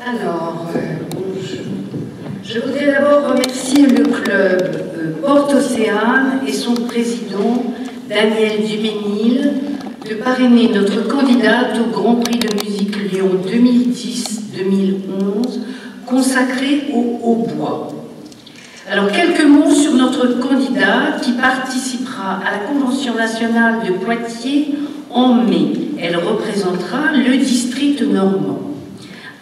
Alors, bonjour. Je voudrais d'abord remercier le club Porte Océane et son président, Daniel Duménil, de parrainer notre candidate au Grand Prix de musique Lyon 2010-2011, consacré au hautbois. Alors, quelques mots sur notre candidate qui participera à la Convention nationale de Poitiers en mai. Elle représentera le district normand.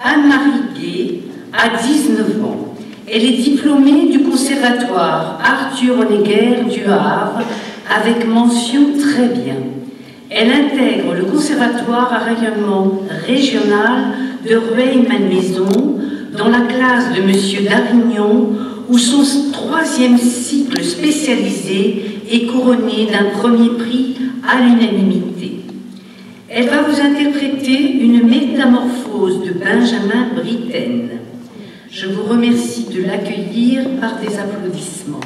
Anne-Marie Gay a 19 ans. Elle est diplômée du conservatoire Arthur Honegger du Havre avec mention très bien. Elle intègre le conservatoire à rayonnement régional de Rueil-Malmaison dans la classe de M. Darignon où son 3e cycle spécialisé est couronné d'un premier prix à l'unanimité. Elle va vous interpréter une métamorphose de Benjamin Britten. Je vous remercie de l'accueillir par des applaudissements.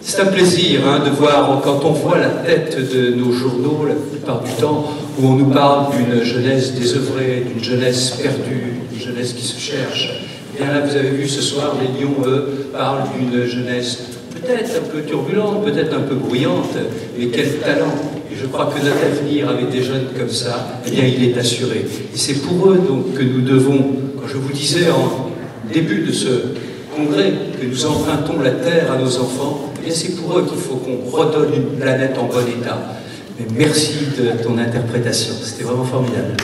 C'est un plaisir de voir, quand on voit la tête de nos journaux, la plupart du temps, où on nous parle d'une jeunesse désœuvrée, d'une jeunesse perdue, d'une jeunesse qui se cherche. Et bien là, vous avez vu ce soir, les Lions, eux, parlent d'une jeunesse peut-être un peu turbulente, peut-être un peu bruyante, mais quel talent! Et je crois que notre avenir avec des jeunes comme ça, eh bien, il est assuré. Et c'est pour eux, donc, que nous devons, quand je vous disais en début de ce congrès, que nous empruntons la terre à nos enfants, et c'est pour eux qu'il faut qu'on redonne une planète en bon état. Mais merci de ton interprétation, c'était vraiment formidable.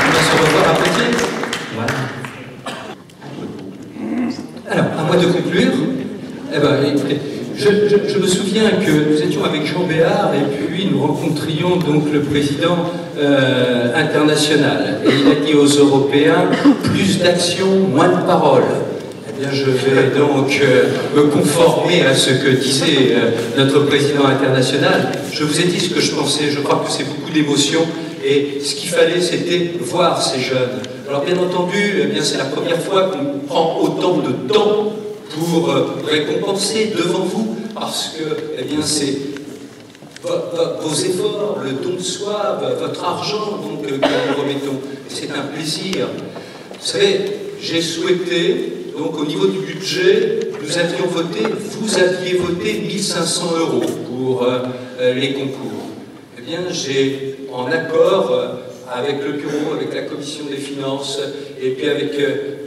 On va se revoir à Poitiers. Voilà. Alors, à moi de conclure. Eh ben, écoutez, je me souviens que nous étions avec Jean Béard et puis nous rencontrions donc le président international. Et il a dit aux Européens, plus d'action, moins de paroles. Eh bien, je vais donc me conformer à ce que disait notre président international. Je vous ai dit ce que je pensais, je crois que c'est beaucoup d'émotions. Et ce qu'il fallait, c'était voir ces jeunes. Alors bien entendu, eh bien, c'est la première fois qu'on prend autant de temps pour récompenser devant vous, parce que eh bien, c'est vos efforts, le don de soi, votre argent donc, que nous remettons. C'est un plaisir. Vous savez, j'ai souhaité, donc au niveau du budget, vous aviez voté 1500 € pour les concours. Eh bien, j'ai, en accord avec le bureau, avec la commission des finances, et puis avec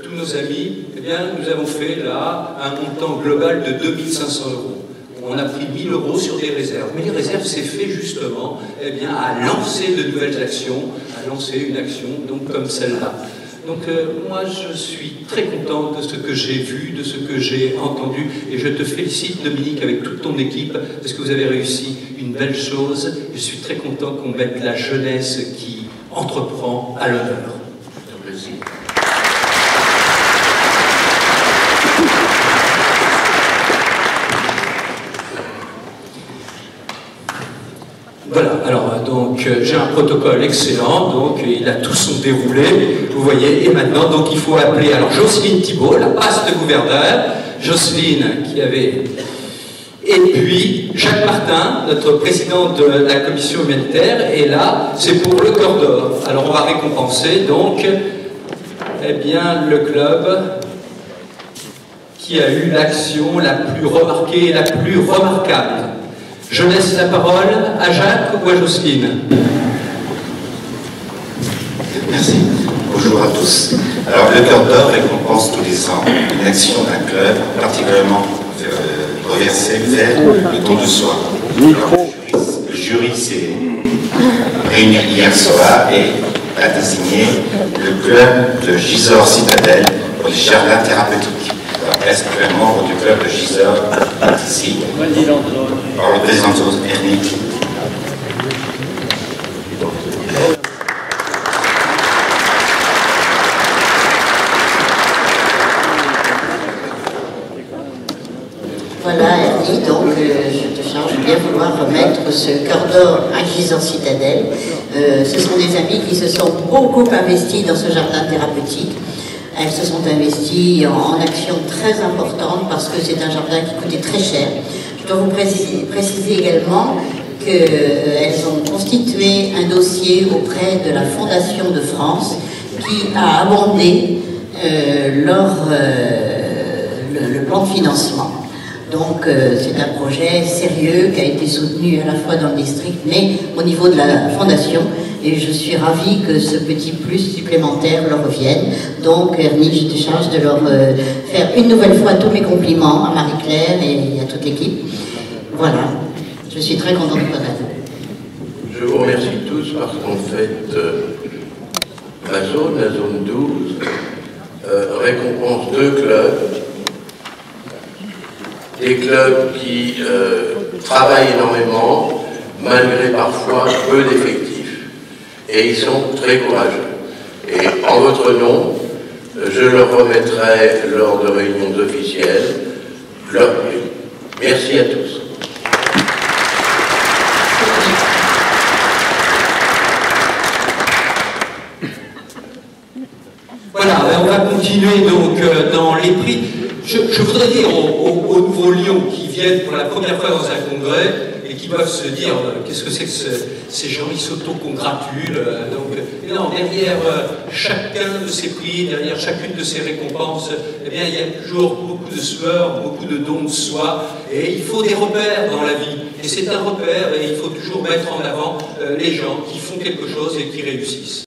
tous nos amis, eh bien, nous avons fait là un montant global de 2500 €. On a pris 1000 € sur des réserves. Mais les réserves, c'est fait justement eh bien, à lancer de nouvelles actions, à lancer une action donc, comme celle-là. Donc moi, je suis très content de ce que j'ai vu, de ce que j'ai entendu, et je te félicite, Dominique, avec toute ton équipe, parce que vous avez réussi une belle chose. Je suis très content qu'on mette la jeunesse qui entreprend à l'honneur. Merci. Voilà, alors donc j'ai un protocole excellent, donc il a tout son déroulé, vous voyez, et maintenant donc il faut appeler alors Jocelyne Thibault, la passe de gouverneur, Jocelyne qui avait, et puis Jacques Martin, notre président de la commission humanitaire, et là c'est pour le Cœur d'Or. Alors on va récompenser donc, eh bien le club qui a eu l'action la plus remarquée et la plus remarquable. Je laisse la parole à Jacques ou à Jocelyne. Merci. Bonjour à tous. Alors, le Cœur d'Or récompense tous les ans une action d'un club particulièrement reversée vers le don de soi. Alors, le jury s'est réuni hier soir et a désigné le club de Gisors Citadelle pour les jardins thérapeutiques. Est-ce que le membre du club de Gisors est ici? Alors, le président Ernick. Voilà, Ernie, donc je te charge de bien vouloir remettre ce Cœur d'Or à Gisors Citadelle. Ce sont des amis qui se sont beaucoup investis dans ce jardin thérapeutique. Elles se sont investies en actions très importantes parce que c'est un jardin qui coûtait très cher. Je dois vous préciser également qu'elles ont constitué un dossier auprès de la Fondation de France qui a abondé le plan de financement. Donc c'est un projet sérieux qui a été soutenu à la fois dans le district mais au niveau de la Fondation. Et je suis ravie que ce petit plus supplémentaire leur revienne. Donc, Ernie, je te charge de leur faire une nouvelle fois tous mes compliments à Marie-Claire et à toute l'équipe. Voilà, je suis très contente de vous. Je vous remercie tous parce qu'en fait, la zone 12, récompense 2 clubs. Des clubs qui travaillent énormément, malgré parfois peu d'effectifs. Et ils sont très courageux. Et en votre nom, je leur remettrai lors de réunions officielles leur prix. Merci à tous. Voilà, on va continuer donc dans les prix. Je voudrais dire aux nouveaux lions qui viennent pour la première fois dans un congrès et qui peuvent se dire qu'est-ce que c'est que ces gens, ils s'auto-congratulent. Non, derrière chacun de ces prix, derrière chacune de ces récompenses, eh bien, il y a toujours beaucoup de sueur, beaucoup de dons de soi, et il faut des repères dans la vie. Et c'est un repère, et il faut toujours mettre en avant les gens qui font quelque chose et qui réussissent.